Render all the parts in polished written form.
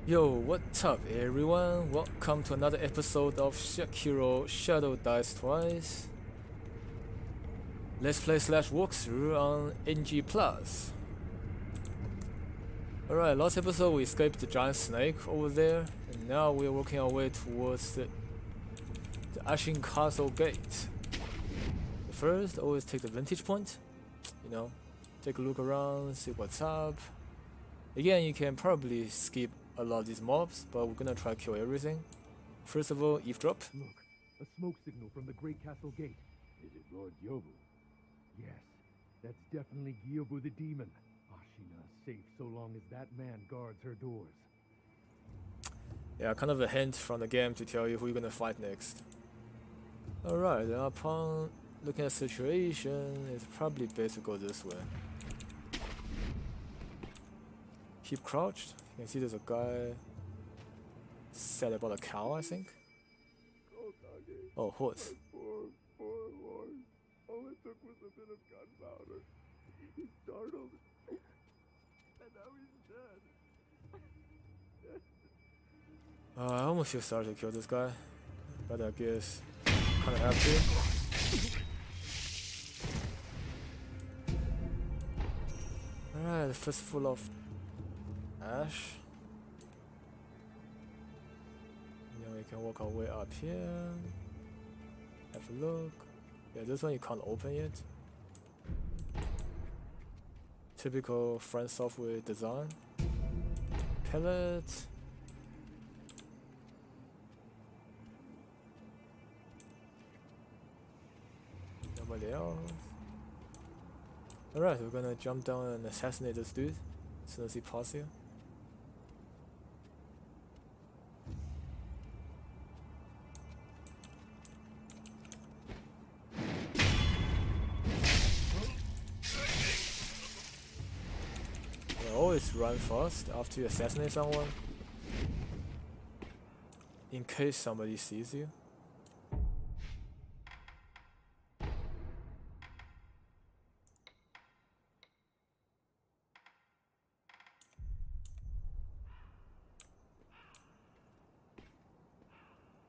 Yo, what's up everyone? Welcome to another episode of Sekiro Shadow Dies Twice. Let's play slash walkthrough on NG+. Alright, last episode we escaped the giant snake over there, and now we're working our way towards the Ashina Castle gate. First, always take the vantage point, take a look around, see what's up. Again, you can probably skip a lot of these mobs, but we're gonna try to kill everything. First of all, eavesdrop. Look, a smoke signal from the Great Castle Gate. Is it Lord Gyoubu? Yes, that's definitely Gyoubu the demon. Ashina is safe so long as that man guards her doors. Yeah, kind of a hint from the game to tell you who you're gonna fight next. Alright, then upon looking at the situation, it's probably best to go this way. Keep crouched. You can see there's a guy sad about a cow, I think. Oh, horse. Poor horse. All it took was a bit of gunpowder. He startled, and now he's dead. I almost feel sorry to kill this guy, but I guess kind of have to. Alright, the fistful of ash. Then we can walk our way up here. Have a look. Yeah, this one you can't open yet. Typical French software design. Pellet. Nobody else. Alright, we're gonna jump down and assassinate this dude as soon as he passes here. Always run fast after you assassinate someone, in case somebody sees you.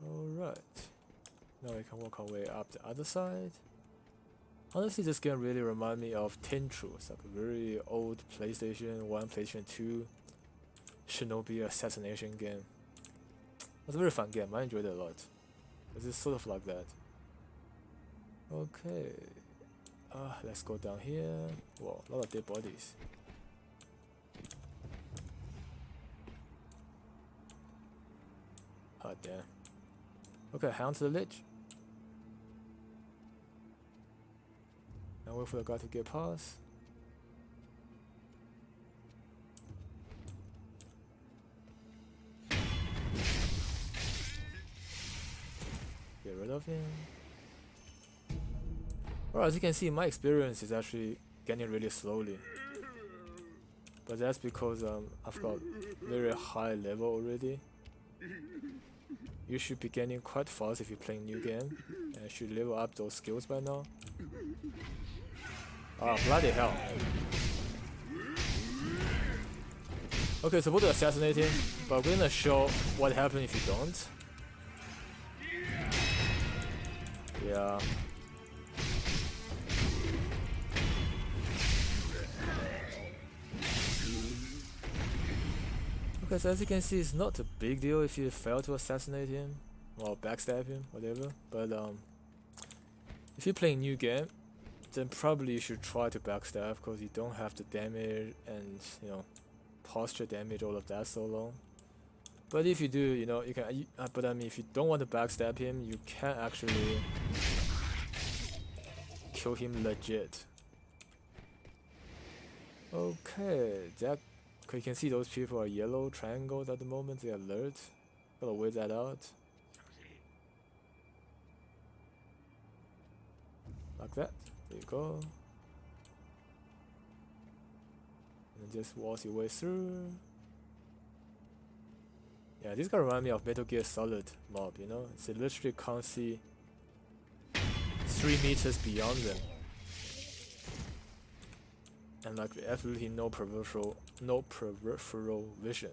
Alright, now we can walk our way up the other side. Honestly, this game really reminds me of Tenchu. It's like a very old PlayStation 1, PlayStation 2 Shinobi assassination game. It's a very fun game, I enjoyed it a lot. It's sort of like that. Okay, let's go down here. Whoa, a lot of dead bodies. Oh damn. Okay, hound to the ledge. Now wait for the guy to get past. Get rid of him. Alright, as you can see, my experience is actually getting really slowly. But that's because I've got very high level already. You should be getting quite fast if you're playing new game, and should level up those skills by now. Ah, bloody hell. Okay, supposed to assassinate him, but we're gonna show what happens if you don't. Yeah. Okay, so as you can see, it's not a big deal if you fail to assassinate him or backstab him, whatever. But if you're playing new game, then probably you should try to backstab, because you don't have the damage and posture damage, all of that so long. But if you do, you can. But I mean, if you don't want to backstab him, you can actually kill him legit. Okay, that. You can see those people are yellow triangles at the moment. They are alert. Gotta weigh that out. Like that. There you go. And just walk your way through. Yeah, this guy reminds me of Metal Gear Solid mob, They literally can't see 3 meters beyond them. And like absolutely no peripheral vision.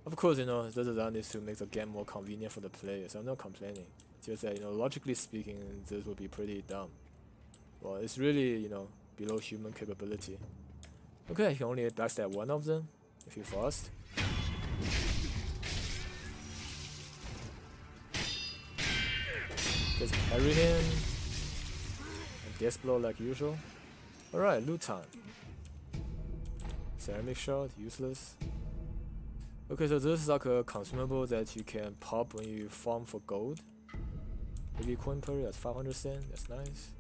Of course, you know, the design is to make the game more convenient for the player, so I'm not complaining. Just that, you know, logically speaking, this would be pretty dumb. Well, it's really, you know, below human capability. Okay, you can only backstab one of them if you fast. Just parry him. And death blow like usual. Alright, loot time. Ceramic shot, useless. Okay, so this is like a consumable that you can pop when you farm for gold. Maybe coin per, that's 500 cent, that's nice.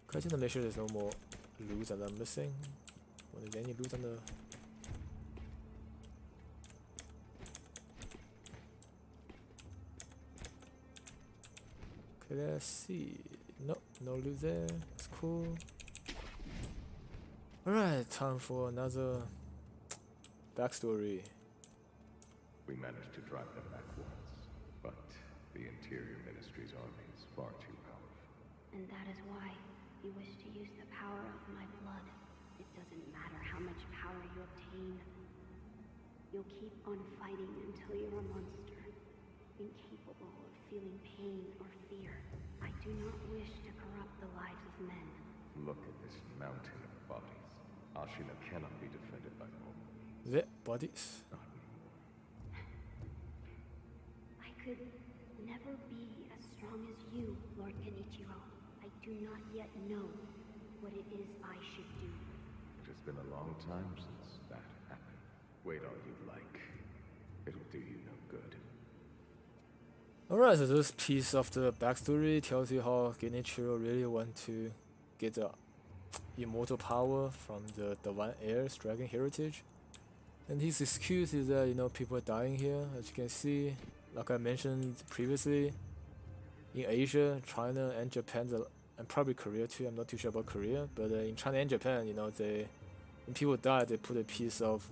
Okay, I just want to make sure there's no more loot that I'm missing. Is there any loot on the... Okay, let's see. Nope, no loot there, that's cool. Alright, time for another backstory. We managed to drive them back once, but the Interior Ministry's army is far too powerful. And that is why you wish to use the power of my blood. It doesn't matter how much power you obtain. You'll keep on fighting until you're a monster, incapable of feeling pain or fear. I do not wish to corrupt the lives of men. Look at this mountain of bodies. Ashina cannot be defended by more. The bodies? Not anymore. I could never be as strong as you, Lord Genichiro. I do not yet know what it is I should do. It has been a long time since that happened. Wait all you like. It'll do you no good. Alright, so this piece of the backstory tells you how Genichiro really want to get the immortal power from the Divine Heir's dragon heritage. And his excuse is that, you know, people are dying here, as you can see. Like I mentioned previously, in Asia, China and Japan, and probably Korea too, I'm not too sure about Korea, but in China and Japan, you know, when people die, they put a piece of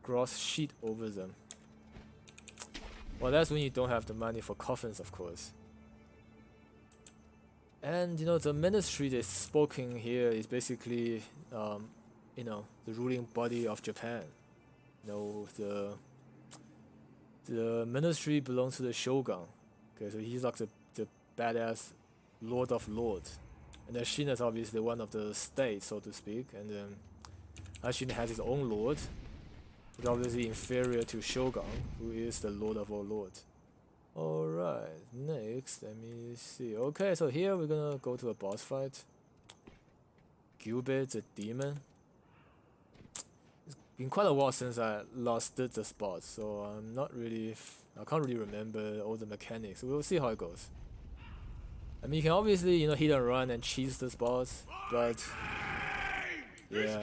grass sheet over them. Well, that's when you don't have the money for coffins, of course. And, you know, the ministry that's spoken here is basically, you know, the ruling body of Japan. You know, the ministry belongs to the shogun. Okay, so he's like the badass lord of lords. And Ashina is obviously one of the states, so to speak. And then Ashina has his own lord, who's obviously inferior to shogun, who is the lord of all lords. Alright, next, let me see. Okay, so here we're gonna go to a boss fight. Gyoubu the demon. It's been quite a while since I last did the spot, so I can't really remember all the mechanics. We'll see how it goes. I mean, you can obviously, you know, hit and run and cheese this boss, but yeah.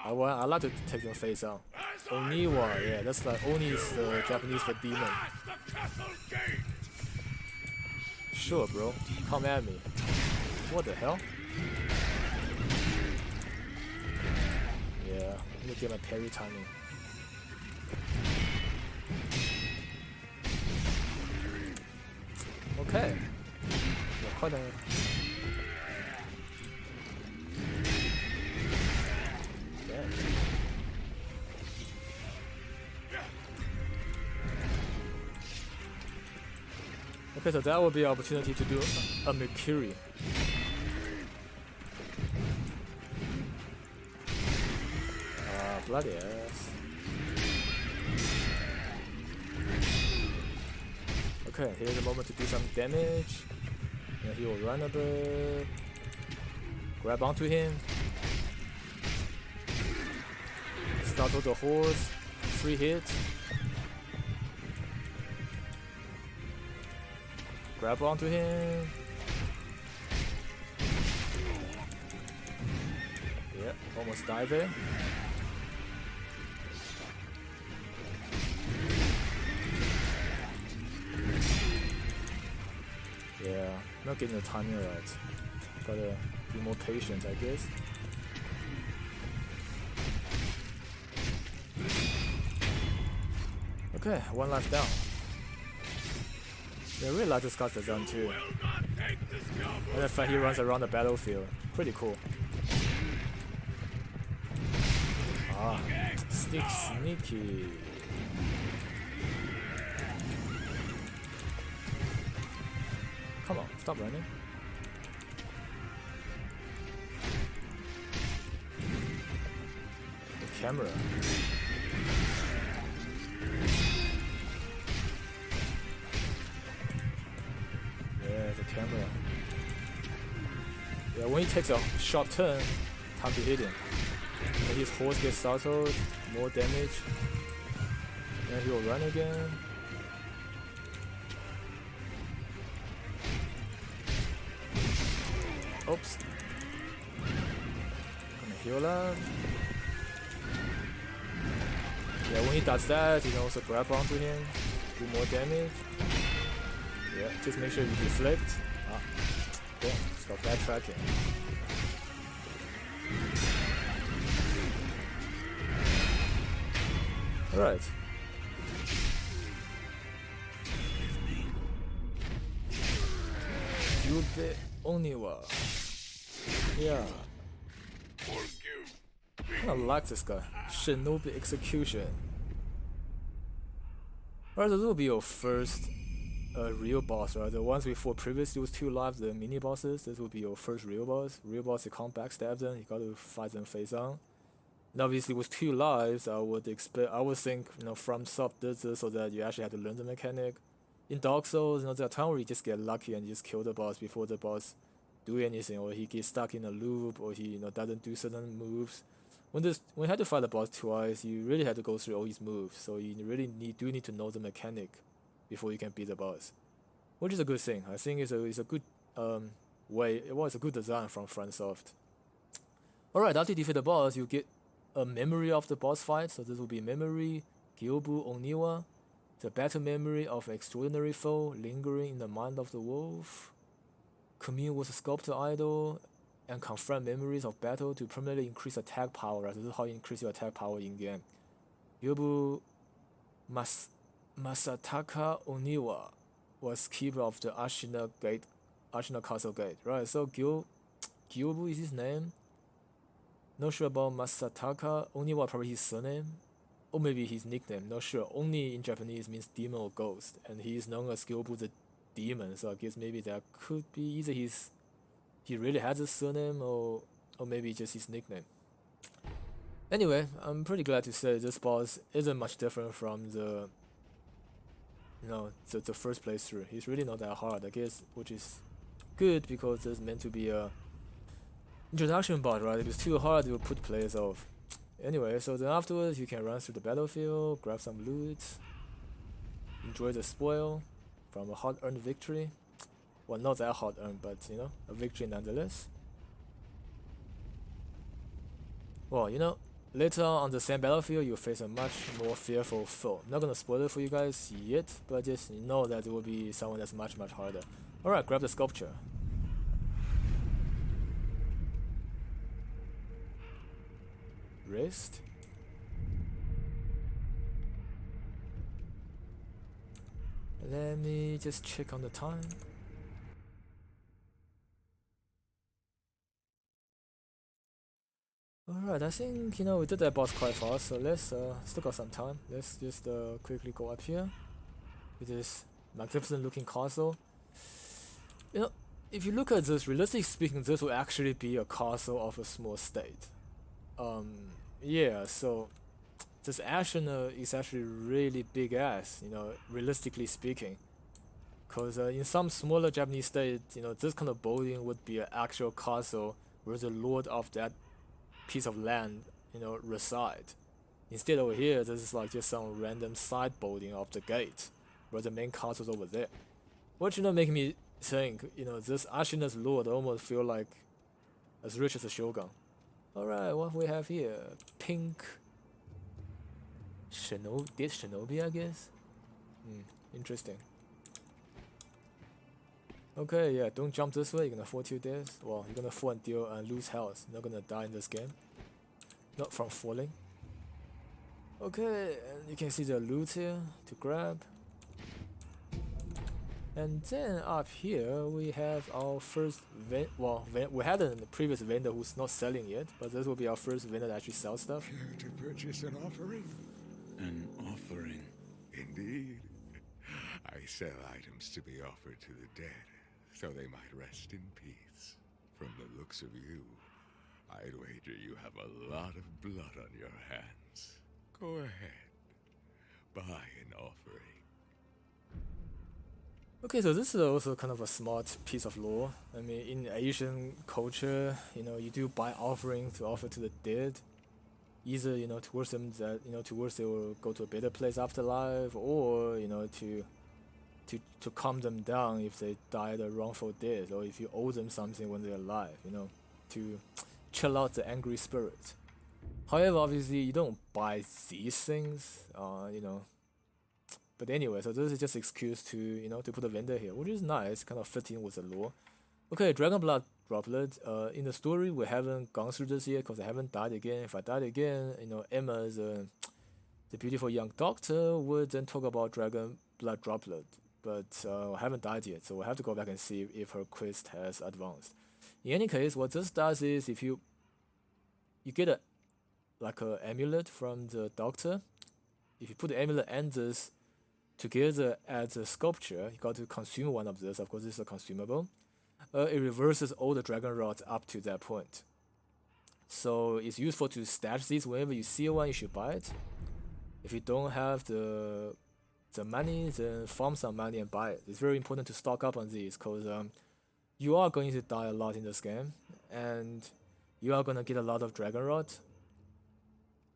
I like to take them face out. Oniwa, yeah, that's like Oni is the Japanese for demon. Sure, bro, come at me. What the hell? Yeah, I'm gonna get my parry timing. Okay. Yeah, quite a... Yeah. Okay, so that would be an opportunity to do a Mercury. Bloody ass. Okay, here's a moment to do some damage. And he will run a bit. Grab onto him. Startle the horse. 3 hits. Grab onto him. Yep, almost died there. Yeah, not getting the timing right. Gotta be more patient, I guess. Okay, 1 life down. Yeah, I really like this guy's design too. And the fact he runs around the battlefield. Pretty cool. Ah, stick sneaky. Come on, stop running. The camera. Yeah, the camera. Yeah, when he takes a sharp turn, time to hit him. And his horse gets startled, more damage. And he'll run again. Oops. Gonna heal up. Yeah, when he does that, you can also grab onto him, do more damage. Yeah, just make sure you deflect. Ah, damn, it's got bad tracking. Alright. Gyoubu Oniwa. Yeah. I kinda like this guy. Shinobi Execution. Alright, this will be your first real boss, right? The ones we fought previously was 2 lives, the mini bosses. This will be your first real boss. Real boss, you can't backstab them, you gotta fight them face on. And obviously with 2 lives, I would think, you know, FromSoft did this so that you actually have to learn the mechanic. In Dark Souls, you know, there are times where you just get lucky and you just kill the boss before the boss do anything, or he gets stuck in a loop, or he, you know, doesn't do certain moves. When you had to fight the boss twice, you really had to go through all his moves, so you really need to know the mechanic before you can beat the boss, which is a good thing. I think it's a good way. It was a good design from FromSoft. Alright, after you defeat the boss, you get a memory of the boss fight. So this will be memory Gyoubu Oniwa, the battle memory of extraordinary foe lingering in the mind of the wolf. Commune with a sculptor idol and confront memories of battle to permanently increase attack power. Right? This is how you increase your attack power in game. Gyoubu Masataka Oniwa was keeper of the Ashina Castle Gate. Right, so Gyoubu is his name. Not sure about Masataka Oniwa, probably his surname. Or maybe his nickname, not sure. Only in Japanese means demon or ghost. And he is known as Gyoubu the Demon, so I guess maybe that could be either he really has a surname or maybe just his nickname. Anyway, I'm pretty glad to say this boss isn't much different from the first playthrough. He's really not that hard, I guess, which is good because it's meant to be a introduction boss, right? If it's too hard, it will put players off. Anyway, so then afterwards you can run through the battlefield, grab some loot, enjoy the spoil from a hard-earned victory. Well, not that hard-earned, but you know, a victory nonetheless. Well, you know, later on the same battlefield, you'll face a much more fearful foe. I'm not gonna spoil it for you guys yet, but just know that it will be someone that's much harder. Alright, grab the sculpture. Wrist. Let me just check on the time. Alright, I think, you know, we did that boss quite fast, so let's still got some time. Let's just quickly go up here with this magnificent looking castle. You know, if you look at this, realistically speaking, this will actually be a castle of a small state. Yeah, so this Ashina is actually really big ass, you know, realistically speaking. Because in some smaller Japanese states, you know, this kind of building would be an actual castle where the lord of that piece of land, you know, reside. Instead over here, this is like just some random side building of the gate, where the main castle is over there. Which, you know, making me think, you know, this Ashina's lord almost feel like as rich as a shogun. Alright, what we have here? Pink Shinobi, I guess? Interesting. Okay, yeah, don't jump this way, you're gonna fall to your death. Well, you're gonna fall and deal and lose health. You're not gonna die in this game. Not from falling. Okay, and you can see the loot here to grab. And then up here we have our first we had a previous vendor who's not selling yet, but this will be our first vendor that actually sells stuff. Care to purchase an offering? An offering. Indeed. I sell items to be offered to the dead, so they might rest in peace. From the looks of you, I'd wager you have a lot of blood on your hands. Go ahead. Buy an offering. Okay, so this is also kind of a smart piece of lore. I mean, in Asian culture, you know, you do buy offerings to offer to the dead, either you know towards them that towards they will go to a better place afterlife, or you know to calm them down if they died a wrongful death, or if you owe them something when they're alive, you know, to chill out the angry spirit. However, obviously you don't buy these things, you know. But anyway, so this is just excuse to to put a vendor here, which is nice, kind of fitting with the lore. Okay, Dragon Blood Droplet. In the story, we haven't gone through this yet because I haven't died again. If I died again, you know, Emma, the beautiful young doctor, would then talk about Dragon Blood Droplet. But I haven't died yet, so we'll have to go back and see if her quest has advanced. In any case, what this does is if you get a amulet from the doctor. If you put the amulet and this together as a sculpture, you got to consume one of this. Of course, this is a consumable. It reverses all the dragon rods up to that point. So it's useful to stash these. Whenever you see one, you should buy it. If you don't have the money, then farm some money and buy it. It's very important to stock up on these because you are going to die a lot in this game, and you are gonna get a lot of dragon rods,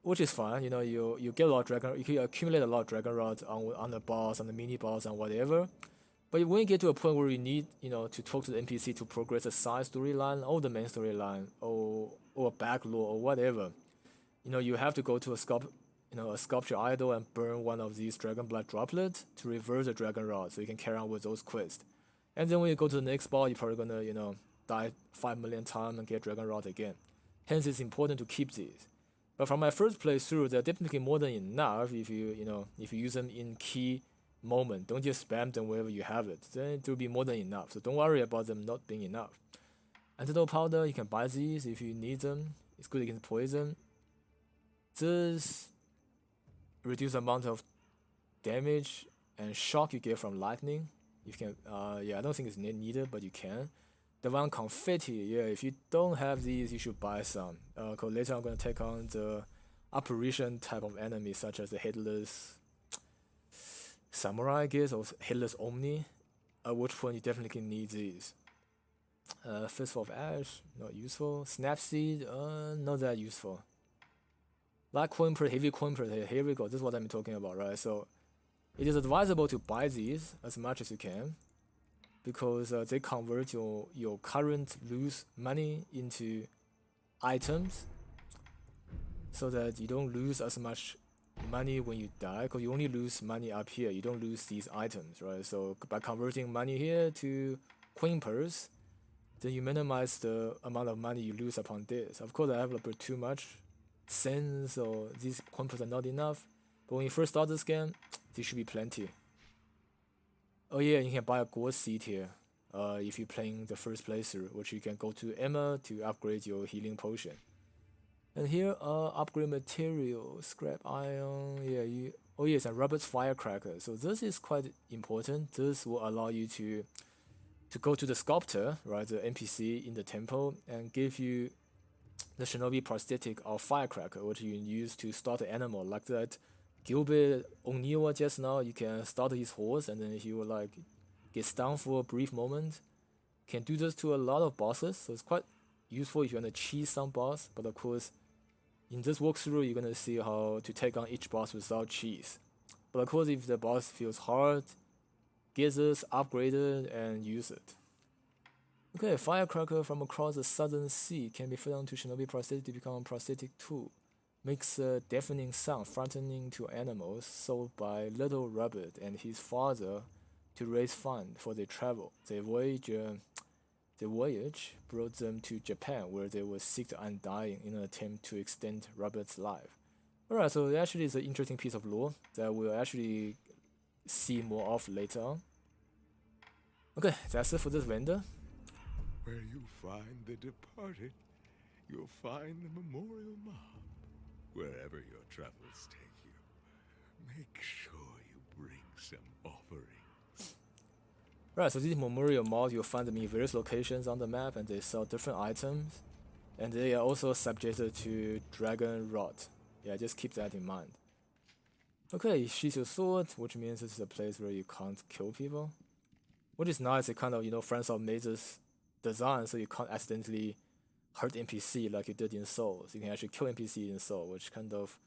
which is fine. You know, you get a lot of dragon, you can accumulate a lot of dragon rods on the boss, on the mini boss, and whatever. But when you get to a point where you need, to talk to the NPC to progress a side storyline or the main storyline or a back lore or whatever, you have to go to a sculpture idol and burn one of these dragon blood droplets to reverse the dragon rod, so you can carry on with those quests. And then when you go to the next boss, you're probably gonna, die 5 million times and get dragon rod again. Hence, it's important to keep these. But from my first playthrough, they're definitely more than enough if you use them in key moment. Don't just spam them wherever you have it. Then it will be more than enough. So don't worry about them not being enough. Antidote powder, you can buy these if you need them. It's good against poison. This reduce the amount of damage and shock you get from lightning. You can, I don't think it's needed, but you can. The one confetti, yeah, if you don't have these, you should buy some. Cause later I'm gonna take on the apparition type of enemy, such as the headless samurai, I guess, or headless omni. At which point you definitely need these. Fistful of ash, not useful. Snapseed, not that useful. Light coin per heavy coin per here we go. This is what I'm talking about, right? So it is advisable to buy these as much as you can, because they convert your current loose money into items, so that you don't lose as much money when you die, because you only lose money up here, you don't lose these items, right? So by converting money here to coin purse, then you minimize the amount of money you lose upon this. Of course, I have a bit too much sense, or these coin purse are not enough, but when you first start this game, there should be plenty. Oh yeah, you can buy a gourd seed here if you're playing the first playthrough, which you can go to Emma to upgrade your healing potion. And here upgrade material, scrap iron, yeah, oh yes, and Robert's firecracker. So this is quite important. This will allow you to go to the sculptor, right, the NPC in the temple, and give you the shinobi prosthetic of firecracker, which you use to start an animal like that. Gyoubu Oniwa just now, you can start his horse and then he will get stunned for a brief moment. Can do this to a lot of bosses, so it's quite useful if you want to cheese some boss. But of course, in this walkthrough, you're gonna see how to take on each boss without cheese. But of course, if the boss feels hard, get this upgraded and use it. Okay, firecracker from across the southern sea can be fed onto shinobi prosthetic to become a prosthetic tool. Makes a deafening sound frightening to animals, sold by Little Rabbit and his father to raise funds for their travel. Their voyage brought them to Japan, where they will seek the undying in an attempt to extend Rabbit's life. Alright, so it actually is an interesting piece of lore that we'll actually see more of later on. Okay, that's it for this vendor. Where you find the departed, you'll find the memorial mob. Wherever your travels take you, make sure you bring some offerings. Right, so these memorial malls, you'll find them in various locations on the map, and they sell different items. And they are also subjected to dragon rot. Yeah, just keep that in mind. Okay, sheath your sword, which means this is a place where you can't kill people. Which is nice, it kind of, FromSoft made this design so you can't accidentally hurt NPC like you did in Souls. You can actually kill NPC in Soul, which kind of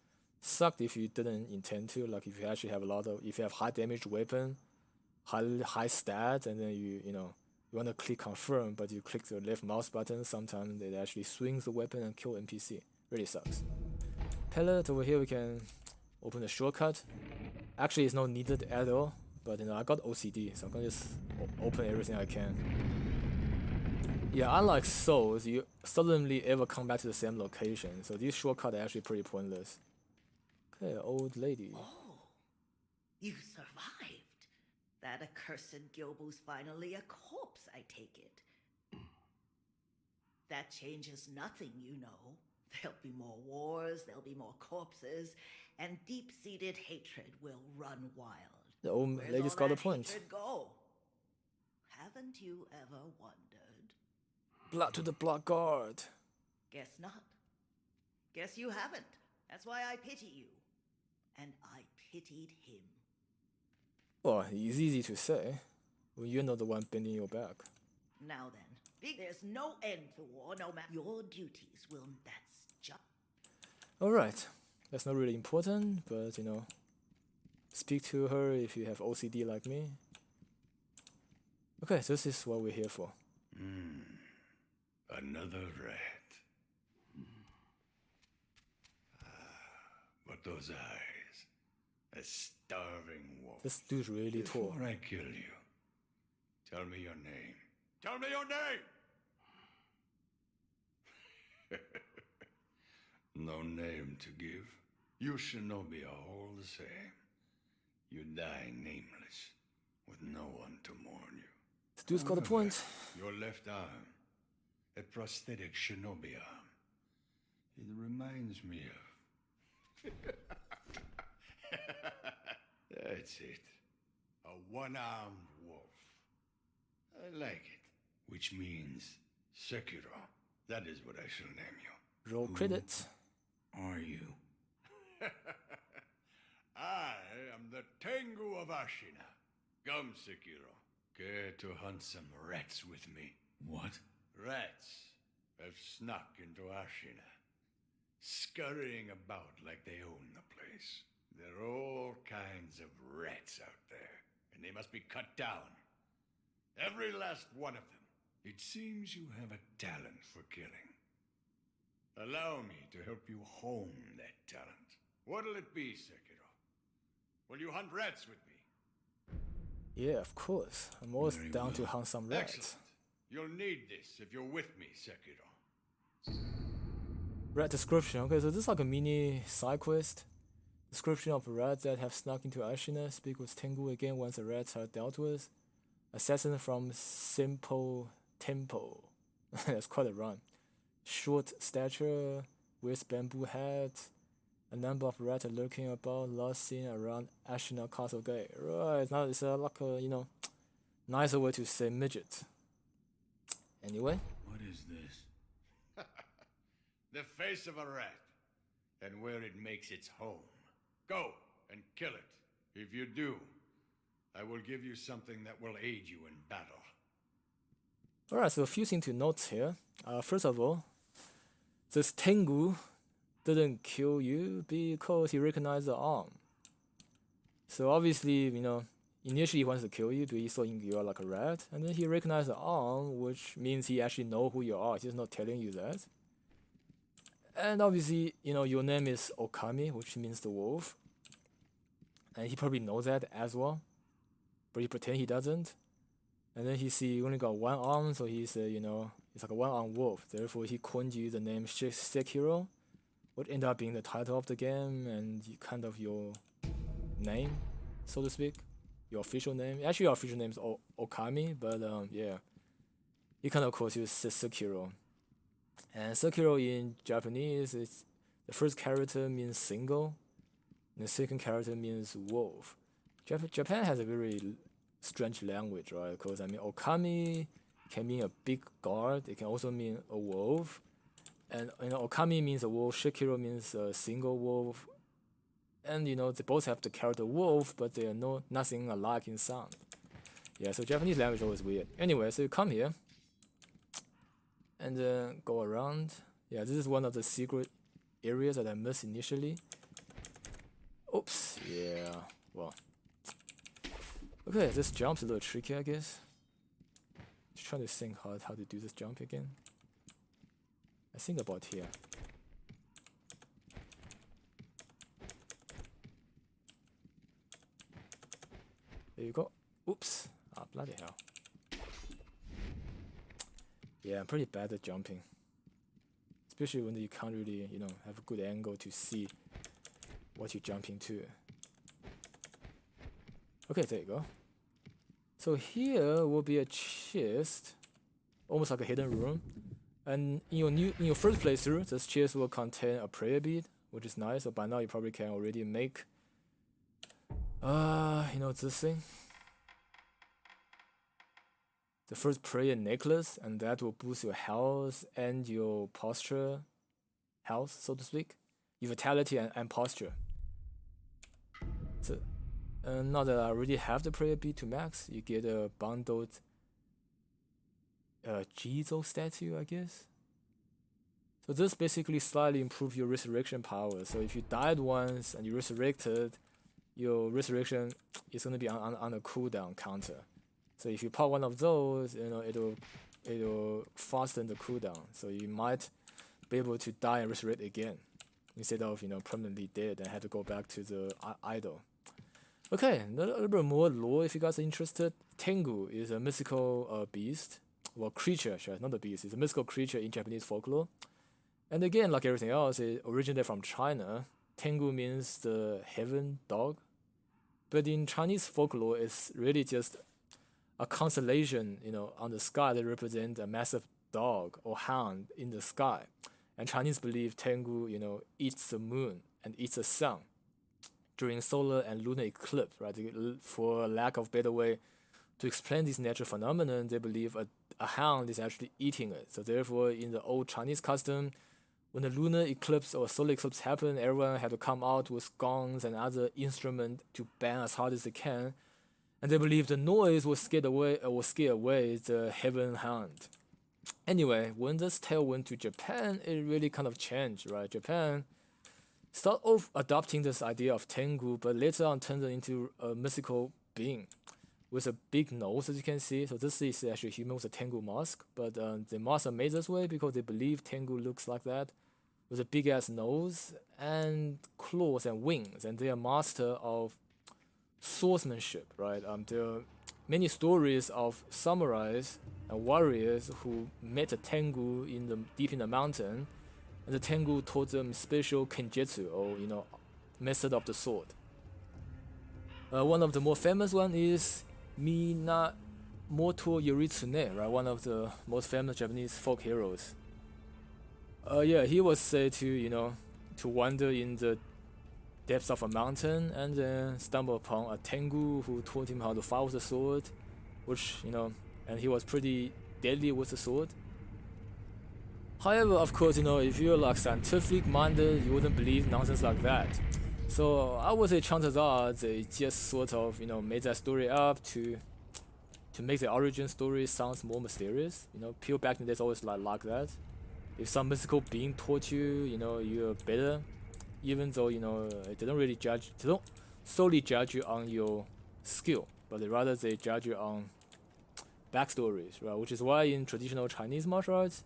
sucked if you didn't intend to. Like if you actually have if you have high damage weapon, high stat, and then you want to click confirm, but you click the left mouse button, sometimes it actually swings the weapon and kill NPC. Really sucks. Pellet over here, we can open the shortcut. Actually, it's not needed at all, but I got OCD, so I'm gonna just open everything I can. Yeah, unlike Souls, you suddenly ever come back to the same location, so these shortcuts are actually pretty pointless. Okay, old lady. Oh, you survived. That accursed Gyoubu's finally a corpse, I take it. That changes nothing, you know. There'll be more wars, there'll be more corpses, and deep-seated hatred will run wild. The old Where's lady's all got a that point. hatred go? Haven't you ever wondered? Blood to the blood guard. Guess not. Guess you haven't. That's why I pity you. And I pitied him. Well, it's easy to say when you're not the one bending your back. Now then, there's no end to war, no matter your duties will. That's just. Alright, that's not really important, but speak to her if you have OCD like me. Okay, so this is what we're here for. Another rat. But those eyes. A starving wolf. This dude's really tall. Before I kill you, tell me your name. Tell me your name! No name to give. You shinobi are all the same. You die nameless, with no one to mourn you. This dude's got a point. Your left arm, a prosthetic shinobi arm. It reminds me of... That's it. A one-armed wolf. I like it. Which means Sekiro. That is what I shall name you. Roll credits. Are you? I am the Tengu of Ashina. Come, Sekiro. Care to hunt some rats with me? What? Rats have snuck into Ashina, scurrying about like they own the place. There are all kinds of rats out there, and they must be cut down. Every last one of them. It seems you have a talent for killing. Allow me to help you hone that talent. What'll it be, Sekiro? Will you hunt rats with me? Yeah, of course. I'm always Very down to well. hunt some rats. Excellent. You'll need this if you're with me, Sekiro. Rat description. Okay, so this is like a mini side quest. Description of rats that have snuck into Ashina. Speak with Tengu again once the rats are dealt with. Assassin from Simple Temple. That's quite a run. Short stature, wears bamboo hat. A number of rats are lurking about, last seen around Ashina Castle Gate. Right, now it's like a, nicer way to say midget. Anyway. What is this? The face of a rat, and where it makes its home. Go and kill it. If you do, I will give you something that will aid you in battle. Alright, so a few things to note here. First of all, this Tengu didn't kill you because he recognized the arm. So obviously, initially he wants to kill you because he saw you are like a rat, and then he recognized the arm, which means he actually know who you are. He's just not telling you that. And obviously, your name is Okami, which means the wolf. And he probably knows that as well. But he pretend he doesn't. And then he see you only got one arm, so he said, it's like a one-armed wolf. Therefore, he coined you the name Sekiro, would end up being the title of the game and kind of your name, so to speak. your official name. Actually, your official name is Okami, but yeah, you can of course use Sekiro. And Sekiro in Japanese, is the first character means single, and the second character means wolf. Japan has a very strange language, right? Because I mean, Okami can mean a big guard. It can also mean a wolf, and Okami means a wolf. Sekiro means a single wolf, and they both have the character wolf, but they are nothing alike in sound. Yeah, so Japanese language is always weird. Anyway, so you come here and then go around. Yeah, this is one of the secret areas that I missed initially. Oops. Yeah. Well. Okay, this jump's a little tricky, I guess. Just trying to think how to do this jump again. I think about here. There you go. Oops. Ah, bloody hell. Yeah, I'm pretty bad at jumping. Especially when you can't really, have a good angle to see what you're jumping to. Okay, there you go. So here will be a chest, almost like a hidden room. And in your first playthrough, this chest will contain a prayer bead, which is nice. So by now you probably can already make, this thing. The first prayer necklace, and that will boost your health and your posture, health, so to speak, your vitality and posture. So now that I already have the prayer bead to max, you get a bundled Jizo statue, I guess. So this basically slightly improves your resurrection power. So if you died once and you resurrected, your resurrection is going to be on a cooldown counter. So if you pop one of those, it'll fasten the cooldown. So you might be able to die and resurrect again, instead of permanently dead and have to go back to the idol. Okay, a little bit more lore if you guys are interested. Tengu is a mystical beast, well, creature, not a beast. It's a mystical creature in Japanese folklore. And again, like everything else, it originated from China. Tengu means the heaven dog, but in Chinese folklore, it's really just a constellation, on the sky that represents a massive dog or hound in the sky. And Chinese believe Tengu, eats the moon and eats the sun during solar and lunar eclipse, right? For lack of better way to explain this natural phenomenon, they believe a hound is actually eating it. So therefore, in the old Chinese custom, when the lunar eclipse or solar eclipse happened, everyone had to come out with gongs and other instruments to bang as hard as they can. And they believe the noise will scare away the heaven hound. Anyway, when this tale went to Japan, it really kind of changed, right? Japan started off adopting this idea of Tengu, but later on turned it into a mystical being with a big nose, as you can see. So this is actually human with a Tengu mask, but the mask are made this way because they believe Tengu looks like that, with a big ass nose and claws and wings, and they are master of swordsmanship, right? There are many stories of samurais and warriors who met a Tengu deep in the mountain, and the Tengu taught them special kenjutsu, or method of the sword. One of the more famous one is Minamoto Yoritsune, right? One of the most famous Japanese folk heroes. Yeah, he was said to wander in the depths of a mountain and then stumble upon a Tengu who taught him how to fight with a sword, which, and he was pretty deadly with the sword. However, of course, if you're like scientific minded, you wouldn't believe nonsense like that. So I would say chances are they just sort of, made that story up to make the origin story sounds more mysterious. People back in the days always like that. If some mystical being taught you, you're better, even though they don't solely judge you on your skill, but rather they judge you on backstories, right? Which is why in traditional Chinese martial arts,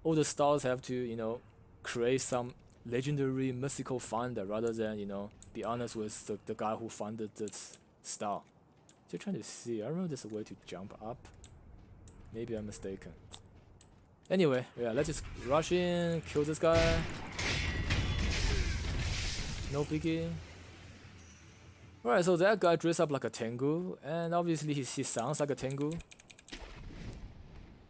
all the styles have to create some legendary mystical founder rather than be honest with the guy who founded this style. Still trying to see. I don't know if there's a way to jump up. Maybe I'm mistaken. Anyway, yeah, let's just rush in, kill this guy. No biggie. Alright, so that guy dressed up like a Tengu, and obviously he sounds like a Tengu.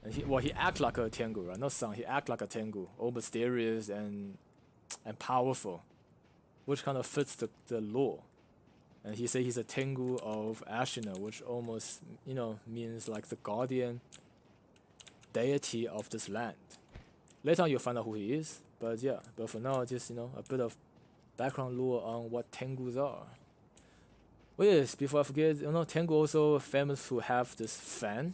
And he act like a Tengu, right? Not sound, he act like a Tengu, all mysterious and powerful, which kind of fits the lore. And he say he's a Tengu of Ashina, which almost, you know, means like the guardian deity of this land. Later on you'll find out who he is, but yeah, but for now, just, you know, a bit of background lore on what Tengus are. Oh yes, before I forget, you know, Tengu also famous to have this fan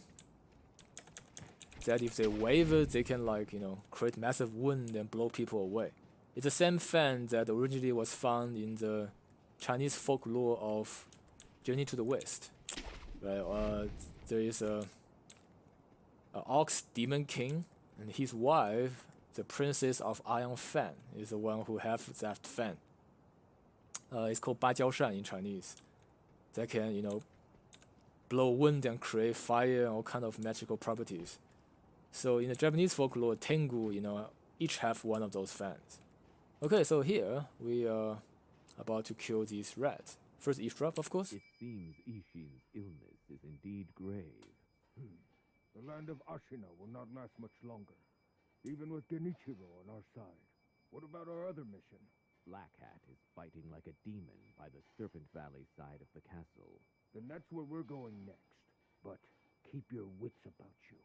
that if they wave it, they can, like, you know, create massive wind and blow people away. It's the same fan that originally was found in the Chinese folklore of Journey to the West. Right? There is a ox demon king, and his wife, the princess of Iron Fan, is the one who have that fan. It's called 芭蕉扇 in Chinese. That can, you know, blow wind and create fire and all kind of magical properties. So in the Japanese folklore, Tengu, you know, each have one of those fans. Okay, so here we are about to kill these rats. First eavesdrop, of course. It seems Ishin's illness is indeed grave. The land of Ashina will not last much longer, even with Genichiro on our side. What about our other mission? Black Hat is fighting like a demon by the Serpent Valley side of the castle. Then that's where we're going next. But keep your wits about you.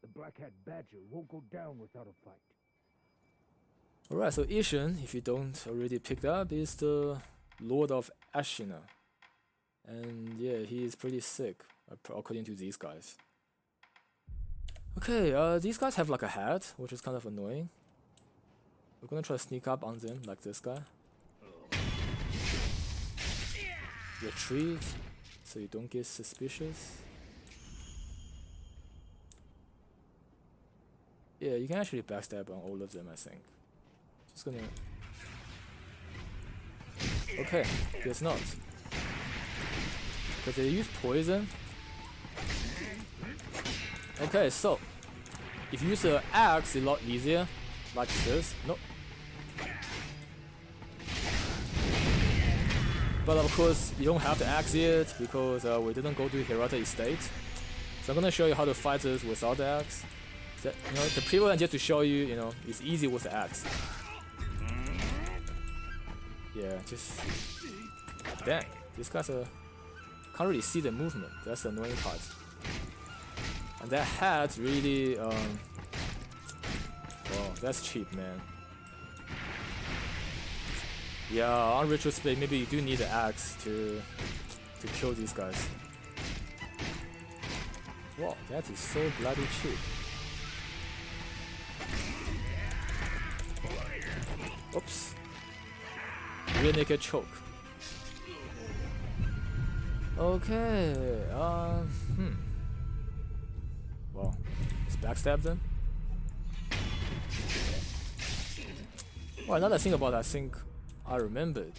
The Black Hat Badger won't go down without a fight. Alright, so Ishin, if you don't already picked up, is the Lord of Ashina. And yeah, he is pretty sick, according to these guys. Okay, these guys have like a hat, which is kind of annoying. We're gonna try to sneak up on them, like this guy. Retreat, so you don't get suspicious. Yeah, you can actually backstab on all of them, I think. Just gonna... Okay, guess not. Because they use poison. Okay, so if you use an axe, it's a lot easier. Like this. Nope. But of course, you don't have the axe yet because we didn't go to Hirata Estate. So I'm gonna show you how to fight this without the axe. That, you know, the previous just to show you, you know, it's easy with the axe. Yeah, just dang. These guys can't really see the movement. That's the annoying part. And that hat really, oh, that's cheap, man. Yeah, on retrospect, maybe you do need an axe to kill these guys. Wow, that is so bloody cheap. Oops. Rear naked choke. Okay, well, let's backstab them. Well, another thing about that, I think I remembered.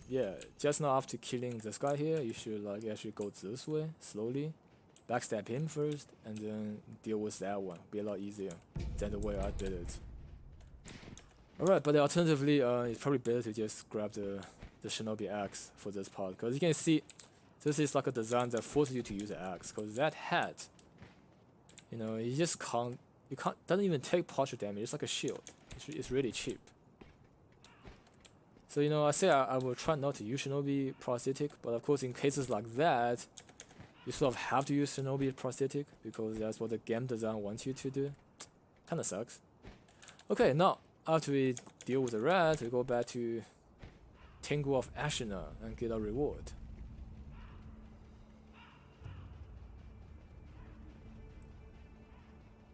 Yeah, just now after killing this guy here, you should like actually go this way slowly, backstab him first, and then deal with that one. Be a lot easier than the way I did it. Alright, but alternatively, it's probably better to just grab the shinobi axe for this part, because you can see this is like a design that forces you to use the axe. Because that hat, you know, you just can't, doesn't even take partial damage. It's like a shield. It's really cheap. So, you know, I say I will try not to use shinobi prosthetic, but of course in cases like that, you sort of have to use shinobi prosthetic because that's what the game design wants you to do. Kinda sucks. Okay, now after we deal with the rat, we go back to Tengu of Ashina and get our reward.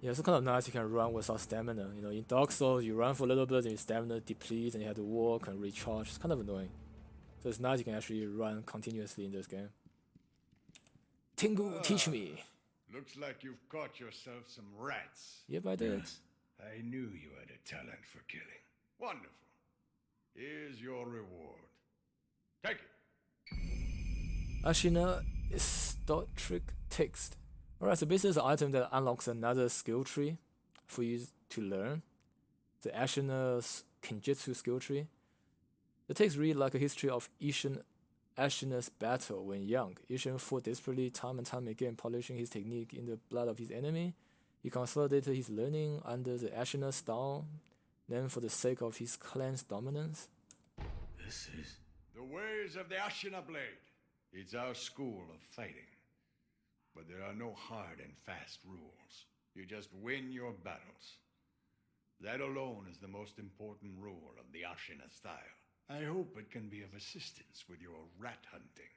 Yeah, it's kind of nice you can run without stamina. You know, in Dark Souls, you run for a little bit and your stamina depletes and you have to walk and recharge. It's kind of annoying. So it's nice you can actually run continuously in this game. Tengu, teach me. Looks like you've caught yourself some rats. Yep, I did. I knew you had a talent for killing. Wonderful. Here's your reward. Take it. Ashina is Star Trick text. Alright, so basically it's an item that unlocks another skill tree for you to learn. The Ashina's Kenjutsu skill tree. The text reads like a history of Ishin Ashina's battle when young. Ishin fought desperately time and time again, polishing his technique in the blood of his enemy. He consolidated his learning under the Ashina style, then for the sake of his clan's dominance. This is the ways of the Ashina blade. It's our school of fighting. But there are no hard and fast rules. You just win your battles. That alone is the most important rule of the Ashina style. I hope it can be of assistance with your rat hunting.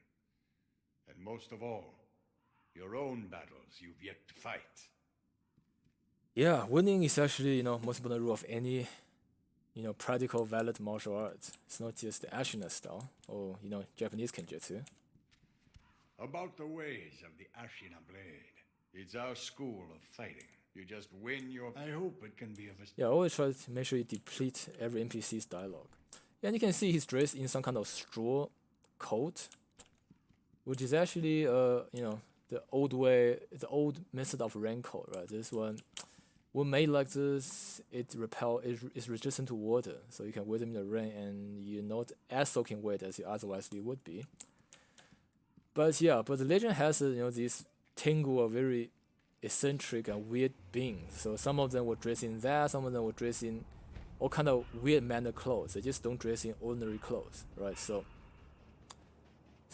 And most of all, your own battles you've yet to fight. Yeah, winning is actually, most important rule of any, practical valid martial arts. It's not just the Ashina style or, Japanese kenjutsu. About the ways of the Ashina blade. It's our school of fighting. You just win your... I hope it can be of assistance. Yeah, always try to make sure you deplete every NPC's dialogue. And you can see he's dressed in some kind of straw coat, which is actually, the old way, the old method of raincoat, right? This one, when made like this, it's resistant to water, so you can wear them in the rain, and you're not as soaking wet as you otherwise you would be. But yeah, but the legend has, these Tengu are very eccentric and weird beings. So some of them were dressed in that, some of them were dressed in all kind of weird manner clothes. They just don't dress in ordinary clothes, right? So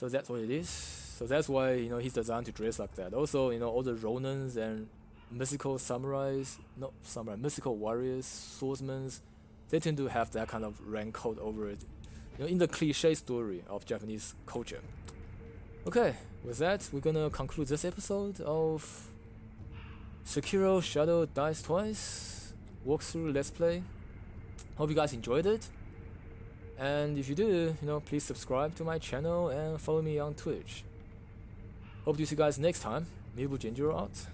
that's what it is. So that's why he's designed to dress like that. Also, all the Ronins and mystical mystical warriors, swordsmen, they tend to have that kind of raincoat over it. In the cliche story of Japanese culture. Okay, with that, we're gonna conclude this episode of Sekiro Shadow Dies Twice walkthrough Let's Play. Hope you guys enjoyed it, and if you do, please subscribe to my channel and follow me on Twitch. Hope to see you guys next time. Gyoubu Oniwa out.